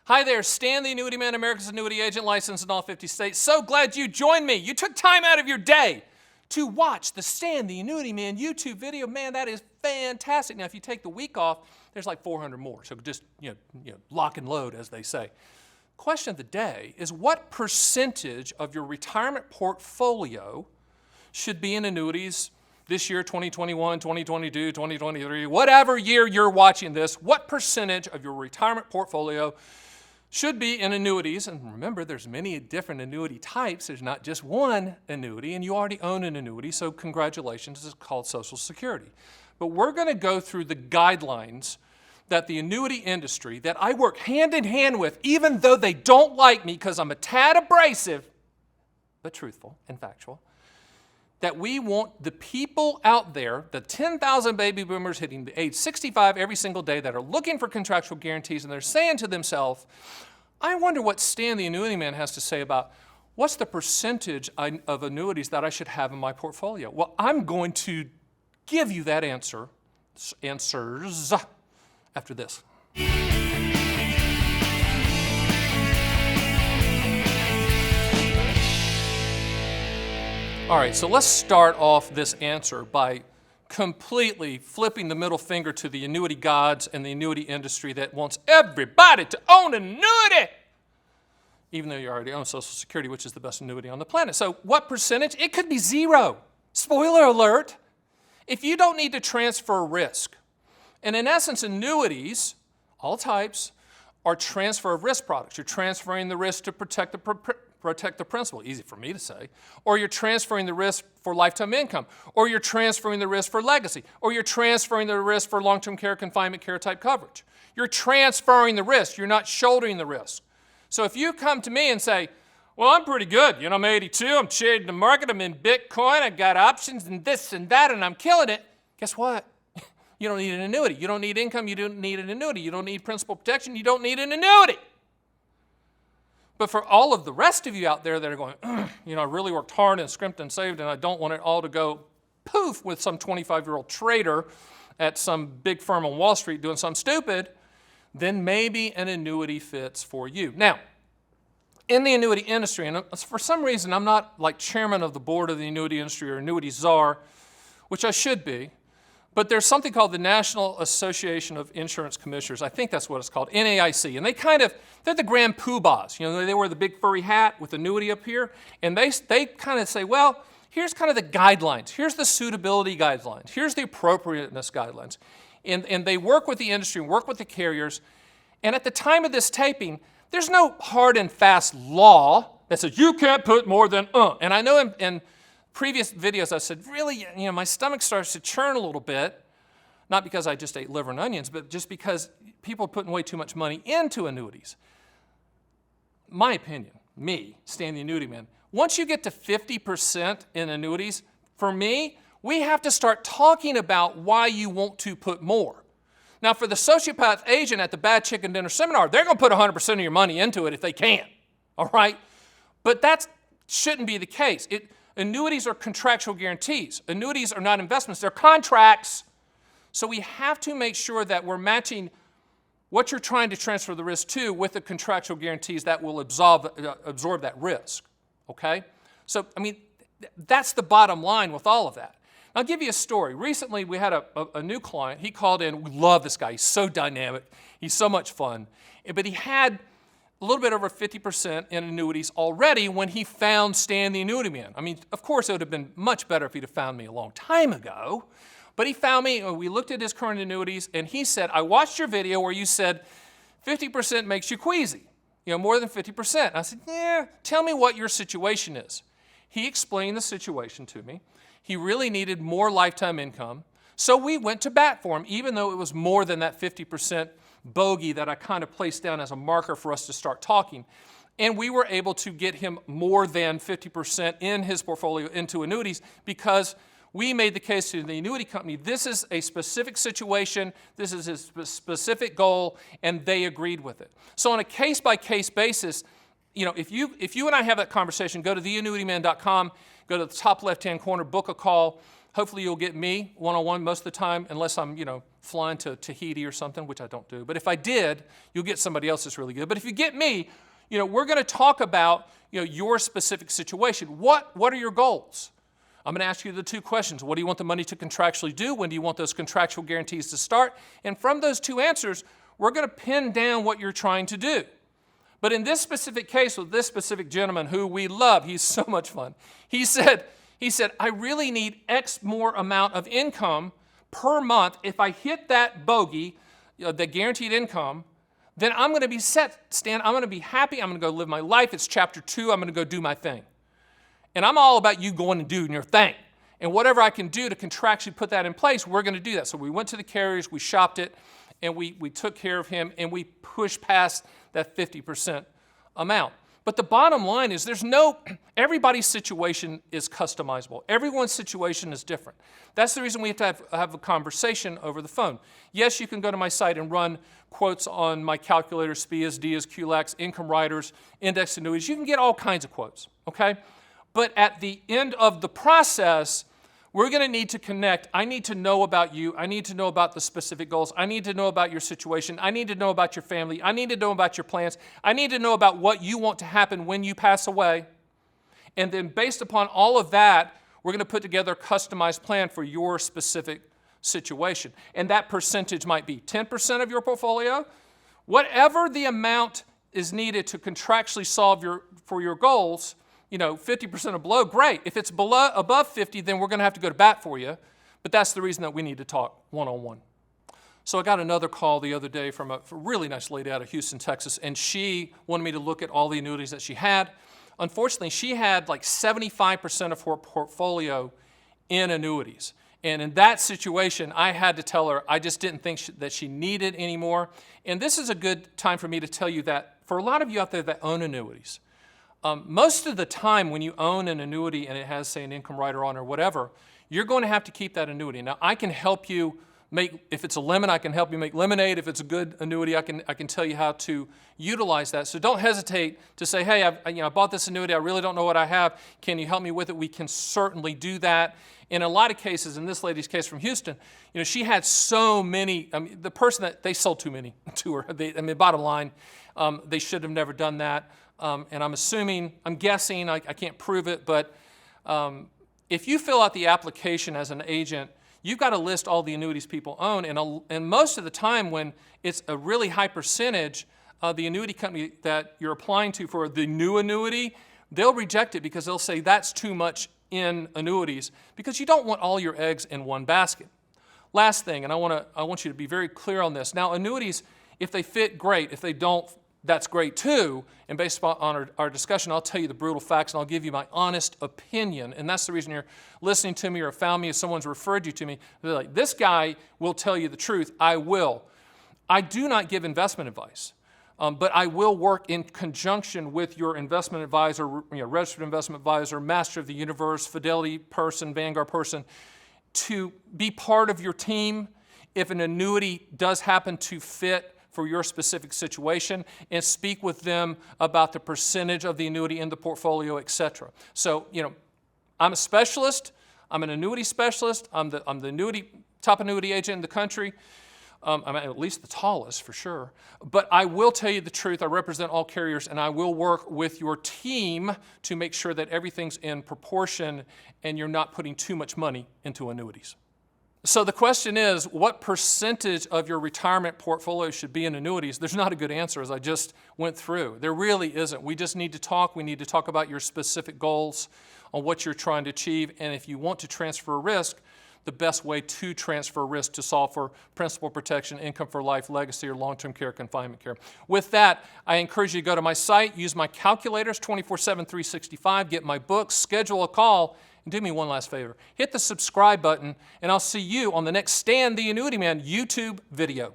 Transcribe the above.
Hi there, Stan the Annuity Man, America's annuity agent, licensed in all 50 states. So glad you joined me. You took time out of your day to watch the Stan the Annuity Man YouTube video. Man, that is fantastic. Now, if you take the week off, there's like 400 more. So just lock and load, as they say. Question of the day is, what percentage of your retirement portfolio should be in annuities this year, 2021, 2022, 2023, whatever year you're watching this? What percentage of your retirement portfolio should be in annuities? And remember, there's many different annuity types. There's not just one annuity, and you already own an annuity, so congratulations. It's called Social Security. But we're going to go through the guidelines that the annuity industry, that I work hand in hand with, even though they don't like me because I'm a tad abrasive, but truthful and factual, that we want the people out there, the 10,000 baby boomers hitting the age 65 every single day that are looking for contractual guarantees, and they're saying to themselves, I wonder what Stan the Annuity Man has to say about what's the percentage of annuities that I should have in my portfolio. Well, I'm going to give you that answers after this. All right, so let's start off this answer by completely flipping the middle finger to the annuity gods and the annuity industry that wants everybody to own an annuity, even though you already own Social Security, which is the best annuity on the planet. So what percentage? It could be zero. Spoiler alert. If you don't need to transfer risk, and in essence, annuities, all types, are transfer of risk products. You're transferring the risk to protect the principal, easy for me to say, or you're transferring the risk for lifetime income, or you're transferring the risk for legacy, or you're transferring the risk for long-term care, confinement care type coverage. You're transferring the risk. You're not shouldering the risk. So if you come to me and say, well, I'm pretty good. I'm 82. I'm trading the market. I'm in Bitcoin. I got options and this and that, and I'm killing it. Guess what? You don't need an annuity. You don't need income. You don't need an annuity. You don't need principal protection. You don't need an annuity. But for all of the rest of you out there that are going, I really worked hard and scrimped and saved, and I don't want it all to go poof with some 25-year-old trader at some big firm on Wall Street doing something stupid, then maybe an annuity fits for you. Now, in the annuity industry, and for some reason I'm not like chairman of the board of the annuity industry or annuity czar, which I should be, but there's something called the National Association of Insurance Commissioners. I think that's what it's called, NAIC. And they're the grand poobahs. They wear the big furry hat with annuity up here. And they kind of say, well, here's kind of the guidelines. Here's the suitability guidelines. Here's the appropriateness guidelines. And they work with the industry and work with the carriers. And at the time of this taping, there's no hard and fast law that says you can't put more than And I know in previous videos I said, really, my stomach starts to churn a little bit, not because I just ate liver and onions, but just because people are putting way too much money into annuities. My opinion, me, Stan the Annuity Man, once you get to 50% in annuities, for me, we have to start talking about why you want to put more. Now, for the sociopath agent at the Bad Chicken Dinner Seminar, they're going to put 100% of your money into it if they can, all right? But that shouldn't be the case. Annuities are contractual guarantees. Annuities are not investments, they're contracts. So we have to make sure that we're matching what you're trying to transfer the risk to with the contractual guarantees that will absorb that risk, okay? So, that's the bottom line with all of that. I'll give you a story. Recently, we had a new client. He called in. We love this guy. He's so dynamic. He's so much fun. But he had a little bit over 50% in annuities already when he found Stan the Annuity Man. Of course, it would have been much better if he'd have found me a long time ago. But he found me, and we looked at his current annuities, and he said, I watched your video where you said 50% makes you queasy, more than 50%. I said, yeah, tell me what your situation is. He explained the situation to me. He really needed more lifetime income, so we went to bat for him, even though it was more than that 50% bogey that I kind of placed down as a marker for us to start talking. And we were able to get him more than 50% in his portfolio into annuities because we made the case to the annuity company, this is a specific situation, this is a specific goal, and they agreed with it. So on a case-by-case basis, if you and I have that conversation, go to theannuityman.com, go to the top left-hand corner, book a call, Hopefully you'll get me one-on-one most of the time, unless I'm, flying to Tahiti or something, which I don't do. But if I did, you'll get somebody else that's really good. But if you get me, we're going to talk about, your specific situation. What are your goals? I'm going to ask you the two questions. What do you want the money to contractually do? When do you want those contractual guarantees to start? And from those two answers, we're going to pin down what you're trying to do. But in this specific case with this specific gentleman who we love, he's so much fun. He said, I really need X more amount of income per month. If I hit that bogey, the guaranteed income, then I'm going to be set, Stan. I'm going to be happy. I'm going to go live my life. It's chapter 2. I'm going to go do my thing. And I'm all about you going and doing your thing. And whatever I can do to contractually put that in place, we're going to do that. So we went to the carriers, we shopped it, and we took care of him, and we pushed past that 50% amount. But the bottom line is everybody's situation is customizable. Everyone's situation is different. That's the reason we have to have a conversation over the phone. Yes, you can go to my site and run quotes on my calculators, SPIAs, DIAs, QLACs, income riders, index annuities. You can get all kinds of quotes, okay? But at the end of the process, we're going to need to connect. I need to know about you. I need to know about the specific goals. I need to know about your situation. I need to know about your family. I need to know about your plans. I need to know about what you want to happen when you pass away. And then based upon all of that, we're going to put together a customized plan for your specific situation. And that percentage might be 10% of your portfolio. Whatever the amount is needed to contractually solve for your goals, 50% or below, great. If it's above 50, then we're going to have to go to bat for you. But that's the reason that we need to talk one-on-one. So I got another call the other day from a really nice lady out of Houston, Texas, and she wanted me to look at all the annuities that she had. Unfortunately, she had like 75% of her portfolio in annuities. And in that situation, I had to tell her I just didn't think that she needed any more. And this is a good time for me to tell you that for a lot of you out there that own annuities, most of the time when you own an annuity and it has, say, an income rider on or whatever, you're going to have to keep that annuity. Now, I can help you if it's a lemon, I can help you make lemonade. If it's a good annuity, I can tell you how to utilize that. So don't hesitate to say, hey, I bought this annuity. I really don't know what I have. Can you help me with it? We can certainly do that. In a lot of cases, in this lady's case from Houston, she had so many. The person that they sold too many to her. Bottom line, they should have never done that. And I'm guessing, I can't prove it, but if you fill out the application as an agent, you've got to list all the annuities people own. And most of the time when it's a really high percentage, the annuity company that you're applying to for the new annuity, they'll reject it because they'll say that's too much in annuities because you don't want all your eggs in one basket. Last thing, and I want you to be very clear on this. Now, annuities, if they fit, great. If they don't, that's great too. And based on our discussion, I'll tell you the brutal facts and I'll give you my honest opinion. And that's the reason you're listening to me or found me if someone's referred you to me. They're like, this guy will tell you the truth. I will. I do not give investment advice, but I will work in conjunction with your investment advisor, registered investment advisor, master of the universe, Fidelity person, Vanguard person, to be part of your team if an annuity does happen to fit for your specific situation, and speak with them about the percentage of the annuity in the portfolio, etc. So, I'm a specialist. I'm an annuity specialist. I'm the top annuity agent in the country. I'm at least the tallest for sure. But I will tell you the truth. I represent all carriers, and I will work with your team to make sure that everything's in proportion and you're not putting too much money into annuities. So the question is, what percentage of your retirement portfolio should be in annuities? There's not a good answer, as I just went through. There really isn't. We just need to talk. We need to talk about your specific goals, on what you're trying to achieve, and if you want to transfer risk, the best way to transfer risk to solve for principal protection, income for life, legacy, or long-term care, confinement care. With that, I encourage you to go to my site, use my calculators 24/7, 365, get my books, schedule a call, and do me one last favor. Hit the subscribe button, and I'll see you on the next Stan the Annuity Man YouTube video.